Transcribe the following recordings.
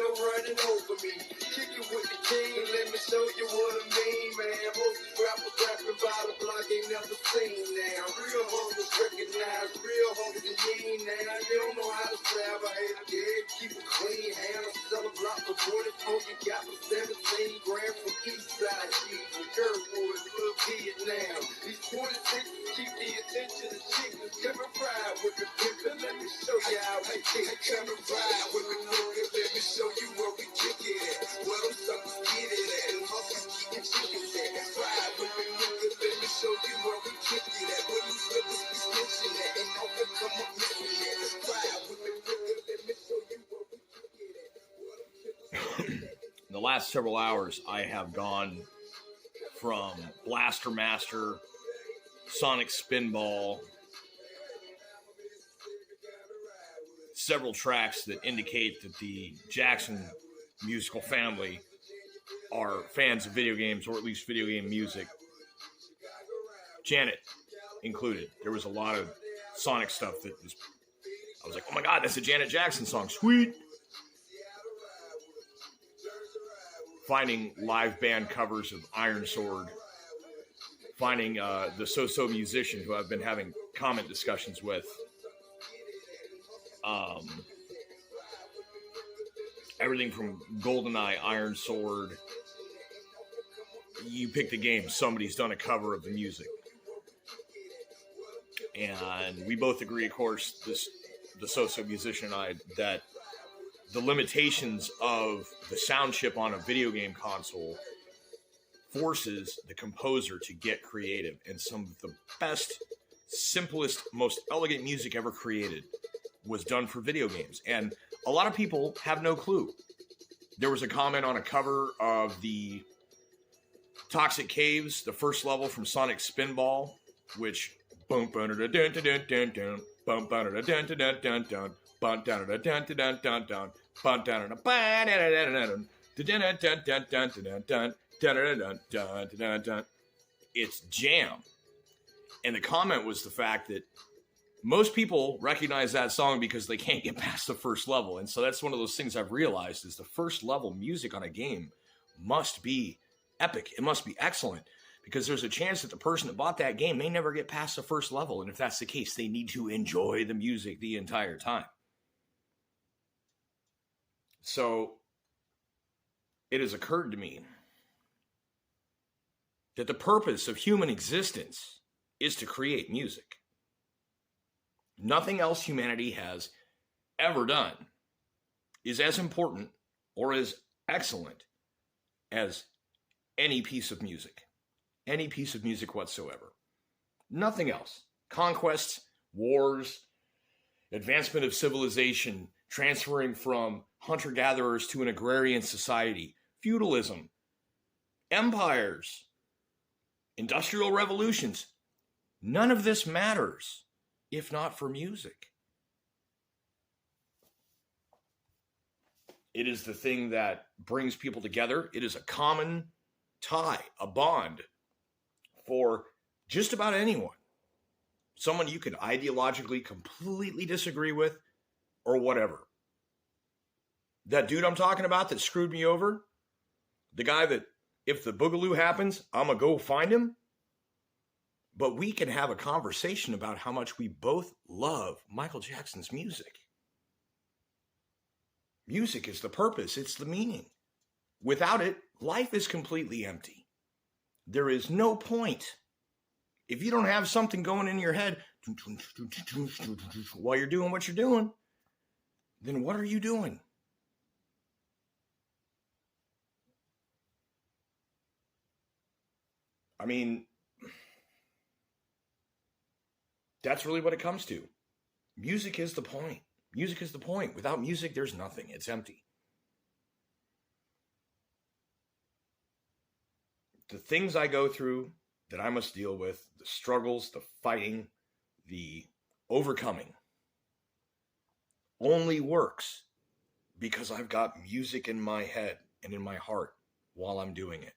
still running over me. Kick it with the king and let me show you what I mean, man. Most rappers rapping by the block ain't never seen now. Real homies recognize real homies and mean now. They don't know how to stab a hater, yeah, keep it clean. Hand a sell a block for 24, you got for 17 grand from Eastside G. Kirkwood, little kid now. These 26 keep the attention of chickens. Come and ride with the pimpin', let me show you how we kick it. Come and ride with the nigga, let me show you where we kick it at. Where them suckers get it at, and hustlers keep the chickens at. Ride with the nigga, let me show you where we kick it at. Where these niggas be snitching at, and don't they come up missing at. Ride with the nigga, let me show you where we kick it at. In the last several hours, I have gone from Blaster Master, Sonic Spinball, several tracks that indicate that the Jackson musical family are fans of video games, or at least video game music. Janet included. There was a lot of Sonic stuff that was, I was like, oh my God, that's a Janet Jackson song. Sweet. Finding live band covers of Iron Sword. Finding the So-So Musician, who I've been having comment discussions with. Everything from GoldenEye, Iron Sword. You pick the game, somebody's done a cover of the music. And we both agree, of course, the So-So Musician and I, that the limitations of the sound chip on a video game console forces the composer to get creative. And some of the best, simplest, most elegant music ever created was done for video games. And a lot of people have no clue. There was a comment on a cover of the Toxic Caves, the first level from Sonic Spinball, which boom dun dun dun dun dun dun boom dun dun dun dun dun dun bun dun dun dun dun dun dun bun dun dun dun dun. It's jam. And the comment was the fact that most people recognize that song because they can't get past the first level. And so that's one of those things I've realized is the first level music on a game must be epic. It must be excellent, because there's a chance that the person that bought that game may never get past the first level. And if that's the case, they need to enjoy the music the entire time. So it has occurred to me that the purpose of human existence is to create music. Nothing else humanity has ever done is as important or as excellent as any piece of music whatsoever. Nothing else. Conquests, wars, advancement of civilization, transferring from hunter-gatherers to an agrarian society, feudalism, empires, industrial revolutions. None of this matters if not for music. It is the thing that brings people together. It is a common tie, a bond for just about anyone. Someone you could ideologically completely disagree with or whatever. That dude I'm talking about that screwed me over, the guy that if the boogaloo happens, I'm going to go find him. But we can have a conversation about how much we both love Michael Jackson's music. Music is the purpose. It's the meaning. Without it, life is completely empty. There is no point. If you don't have something going in your head while you're doing what you're doing, then what are you doing? I mean, that's really what it comes to. Music is the point. Music is the point. Without music, there's nothing. It's empty. The things I go through that I must deal with, the struggles, the fighting, the overcoming, only works because I've got music in my head and in my heart while I'm doing it,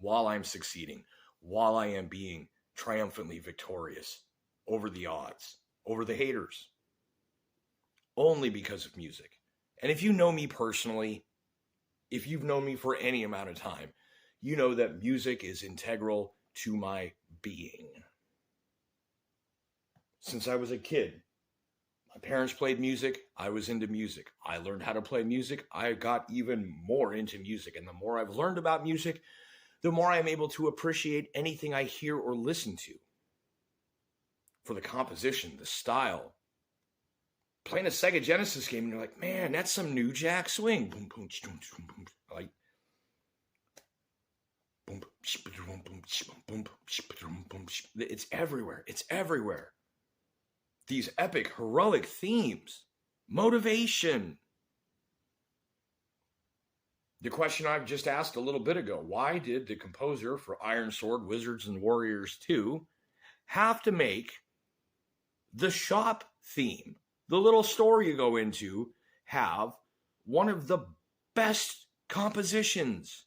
while I'm succeeding, while I am being triumphantly victorious over the odds, over the haters, only because of music. And if you know me personally, if you've known me for any amount of time, you know that music is integral to my being. Since I was a kid, my parents played music. I was into music. I learned how to play music. I got even more into music. And the more I've learned about music, the more I'm able to appreciate anything I hear or listen to. For the composition, the style. Playing a Sega Genesis game and you're like, man, that's some New Jack Swing. Boom, boom, boom, boom, boom. Like, boom, boom, boom, boom. It's everywhere. It's everywhere. These epic, heroic themes, motivation. The question I've just asked a little bit ago, why did the composer for Iron Sword, Wizards and Warriors 2 have to make the shop theme, the little store you go into, have one of the best compositions?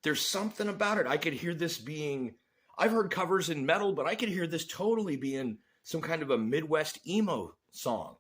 There's something about it. I could hear this being, I've heard covers in metal, but I could hear this totally being some kind of a Midwest emo song.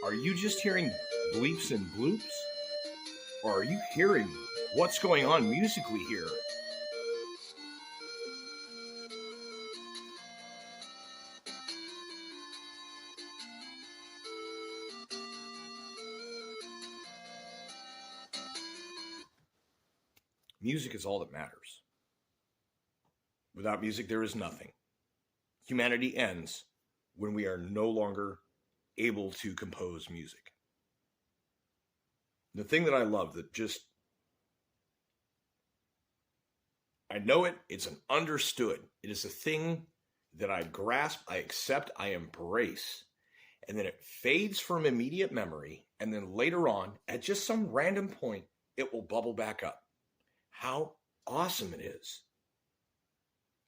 Are you just hearing bleeps and bloops? Or are you hearing what's going on musically here? Music is all that matters. Without music, there is nothing. Humanity ends when we are no longer able to compose music. The thing that I love that just, I know it, it's an understood. It is a thing that I grasp, I accept, I embrace. And then it fades from immediate memory. And then later on, at just some random point, it will bubble back up. How awesome it is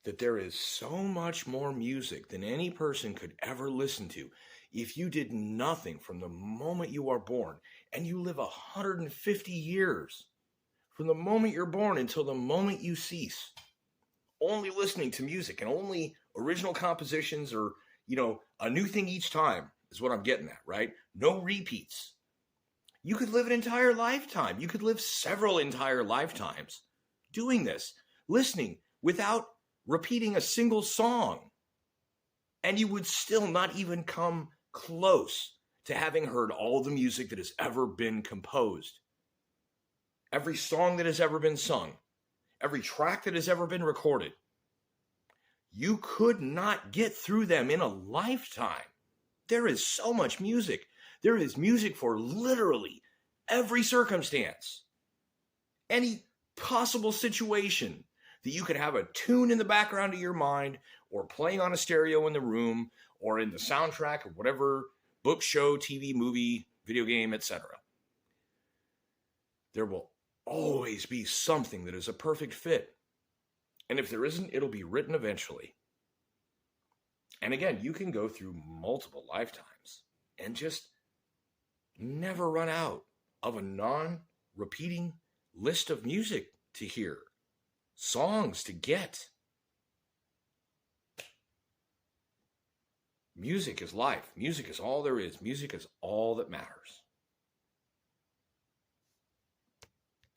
that there is so much more music than any person could ever listen to. If you did nothing from the moment you are born, and you live 150 years, from the moment you're born until the moment you cease, only listening to music and only original compositions, or, a new thing each time is what I'm getting at, right? No repeats. You could live an entire lifetime. You could live several entire lifetimes doing this, listening without repeating a single song. And you would still not even come close to having heard all the music that has ever been composed. Every song that has ever been sung, every track that has ever been recorded. You could not get through them in a lifetime. There is so much music. There is music for literally every circumstance. Any possible situation that you could have a tune in the background of your mind, or playing on a stereo in the room, or in the soundtrack of whatever book, show, TV, movie, video game, etc. There will always be something that is a perfect fit. And if there isn't, it'll be written eventually. And again, you can go through multiple lifetimes and just never run out of a non-repeating list of music to hear, songs to get. Music is life. Music is all there is. Music is all that matters.